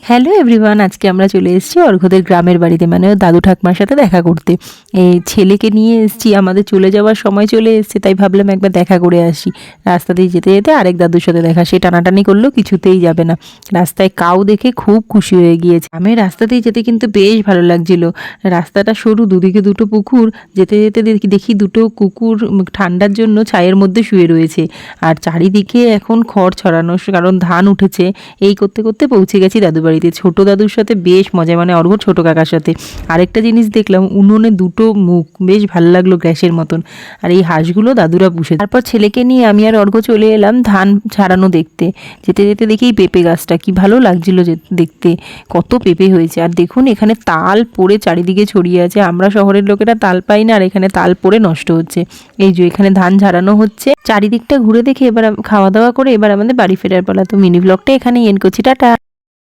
Hello everyone, আজকে আমরা চলে এসেছি অর্ঘ্যদের গ্রামের বাড়িতে, মানে ওর দাদু ঠাকমার সাথে দেখা করতে। এই ছেলেকে নিয়ে এসেছি, আমাদের চলে যাওয়ার সময় চলে এসেছে, তাই ভাবলাম একবার দেখা করে আসি। রাস্তা দিয়ে যেতে যেতে আরেক দাদুর সাথে দেখা, সে টানাটানি করলেও কিছুতেই যাবে না। রাস্তায় কাউ দেখে খুব খুশি হয়ে গিয়েছে। আমি রাস্তা দিয়ে যেতে কিন্তু বেশ ভালো লাগছিল। রাস্তাটা সরু, দুদিকে দুটো পুকুর, যেতে যেতে দেখি দুটো কুকুর ঠান্ডার জন্য ছায়ের মধ্যে শুয়ে রয়েছে। আর চারিদিকে এখন খড় ছড়ানো, কারণ ধান উঠেছে। এই করতে করতে পৌঁছে গেছি দাদু বাড়িতে। ছোট দাদুর সাথে বেশ মজা, মানে অর্ঘ্য ছোট কাকার সাথে। আরেকটা জিনিস দেখলাম, উনুনে দুটো মুখ, বেশ ভালো লাগলো গ্যাসের মতন। আর এই হাঁসগুলো দাদুরা পুষে। তারপর ছেলেকে নিয়ে আমি আর অর্ঘ্য চলে এলাম ধান ছাড়ানো দেখতে। যেতে যেতে দেখি এই পেঁপে গাছটা কি ভালো লাগছিল দেখতে, কত পেঁপে হয়েছে। আর দেখুন এখানে তাল পড়ে চারিদিকে ছড়িয়ে আছে। আমরা শহরের লোকেরা তাল পাই না, আর এখানে তাল পড়ে নষ্ট হচ্ছে। এই যে এখানে ধান ঝাড়ানো হচ্ছে। চারিদিকটা ঘুরে দেখে এবার খাওয়া দাওয়া করে এবার আমাদের বাড়ি ফেরার পালা। তো মিনি ব্লগটা এখানেই এন্ড করছি, টাটা।